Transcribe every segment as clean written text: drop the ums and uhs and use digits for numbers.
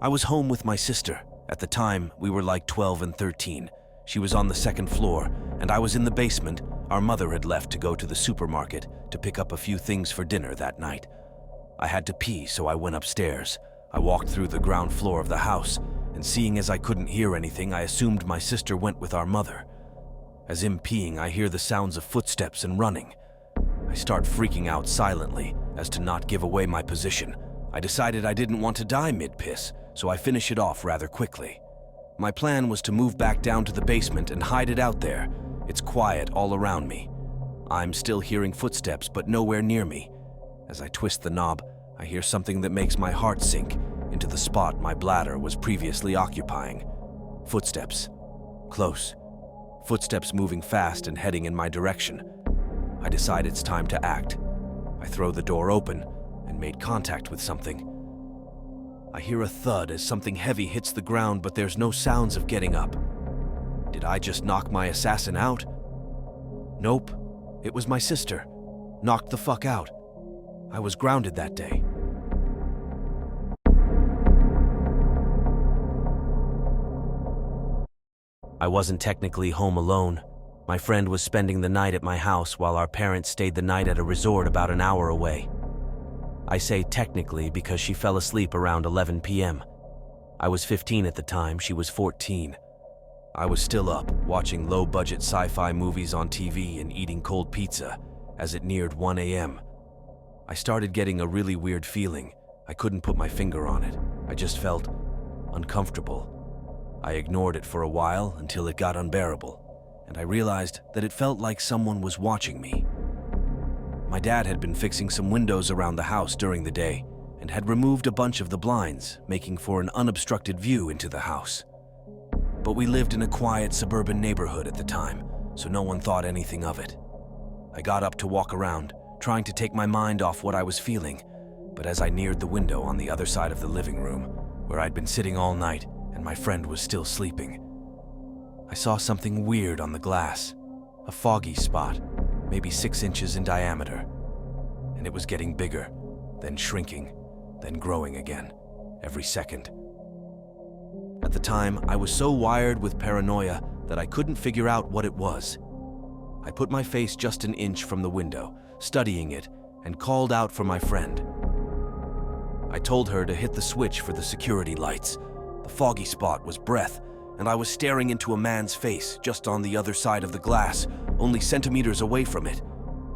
I was home with my sister. At the time, we were like 12 and 13. She was on the second floor, and I was in the basement. Our mother had left to go to the supermarket to pick up a few things for dinner that night. I had to pee, so I went upstairs. I walked through the ground floor of the house, and seeing as I couldn't hear anything, I assumed my sister went with our mother. As I'm peeing, I hear the sounds of footsteps and running. I start freaking out silently, as to not give away my position. I decided I didn't want to die mid-piss, so I finish it off rather quickly. My plan was to move back down to the basement and hide it out there. It's quiet all around me. I'm still hearing footsteps, but nowhere near me. As I twist the knob, I hear something that makes my heart sink into the spot my bladder was previously occupying. Footsteps. Close. Footsteps moving fast and heading in my direction. I decide it's time to act. I throw the door open and made contact with something. I hear a thud as something heavy hits the ground, but there's no sounds of getting up. Did I just knock my assassin out? Nope. It was my sister. Knocked the fuck out. I was grounded that day. I wasn't technically home alone. My friend was spending the night at my house while our parents stayed the night at a resort about an hour away. I say technically because she fell asleep around 11 p.m. I was 15 at the time, she was 14. I was still up, watching low-budget sci-fi movies on TV and eating cold pizza as it neared 1 a.m. I started getting a really weird feeling. I couldn't put my finger on it. I just felt uncomfortable. I ignored it for a while until it got unbearable, and I realized that it felt like someone was watching me. My dad had been fixing some windows around the house during the day and had removed a bunch of the blinds, making for an unobstructed view into the house. But we lived in a quiet suburban neighborhood at the time, so no one thought anything of it. I got up to walk around, trying to take my mind off what I was feeling, but as I neared the window on the other side of the living room, where I'd been sitting all night and my friend was still sleeping, I saw something weird on the glass, a foggy spot, maybe 6 inches in diameter, and it was getting bigger, then shrinking, then growing again, every second. At the time, I was so wired with paranoia that I couldn't figure out what it was. I put my face just an inch from the window, studying it, and called out for my friend. I told her to hit the switch for the security lights. The foggy spot was breath, and I was staring into a man's face just on the other side of the glass, only centimeters away from it.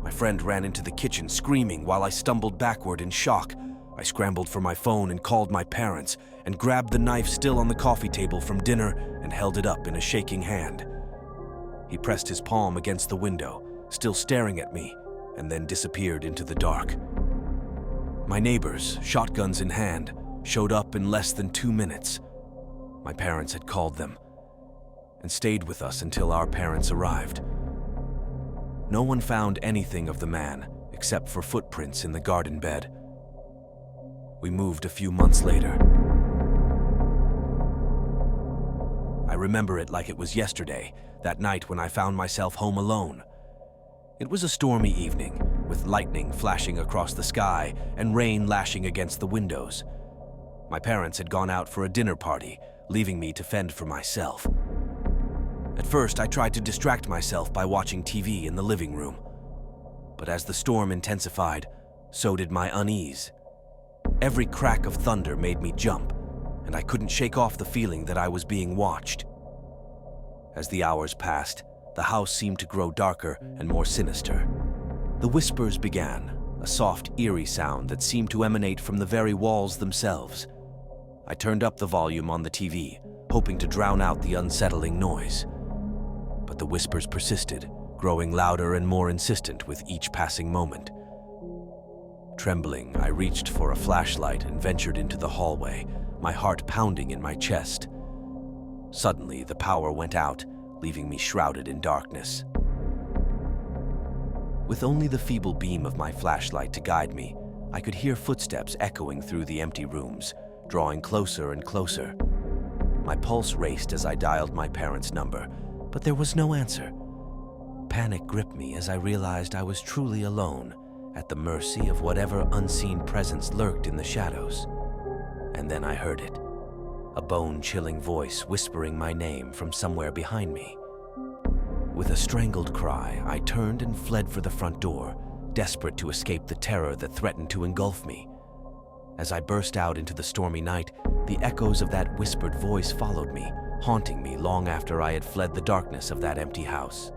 My friend ran into the kitchen screaming while I stumbled backward in shock. I scrambled for my phone and called my parents and grabbed the knife still on the coffee table from dinner and held it up in a shaking hand. He pressed his palm against the window, still staring at me, and then disappeared into the dark. My neighbors, shotguns in hand, showed up in less than 2 minutes. My parents had called them and stayed with us until our parents arrived. No one found anything of the man except for footprints in the garden bed. We moved a few months later. I remember it like it was yesterday, that night when I found myself home alone. It was a stormy evening, with lightning flashing across the sky and rain lashing against the windows. My parents had gone out for a dinner party, leaving me to fend for myself. At first, I tried to distract myself by watching TV in the living room. But as the storm intensified, so did my unease. Every crack of thunder made me jump, and I couldn't shake off the feeling that I was being watched. As the hours passed, the house seemed to grow darker and more sinister. The whispers began, a soft, eerie sound that seemed to emanate from the very walls themselves. I turned up the volume on the TV, hoping to drown out the unsettling noise. But the whispers persisted, growing louder and more insistent with each passing moment. Trembling, I reached for a flashlight and ventured into the hallway, my heart pounding in my chest. Suddenly, the power went out, leaving me shrouded in darkness. With only the feeble beam of my flashlight to guide me, I could hear footsteps echoing through the empty rooms, drawing closer and closer. My pulse raced as I dialed my parents' number, but there was no answer. Panic gripped me as I realized I was truly alone, at the mercy of whatever unseen presence lurked in the shadows. And then I heard it. a bone-chilling voice whispering my name from somewhere behind me. With a strangled cry, I turned and fled for the front door, desperate to escape the terror that threatened to engulf me. As I burst out into the stormy night, the echoes of that whispered voice followed me, haunting me long after I had fled the darkness of that empty house.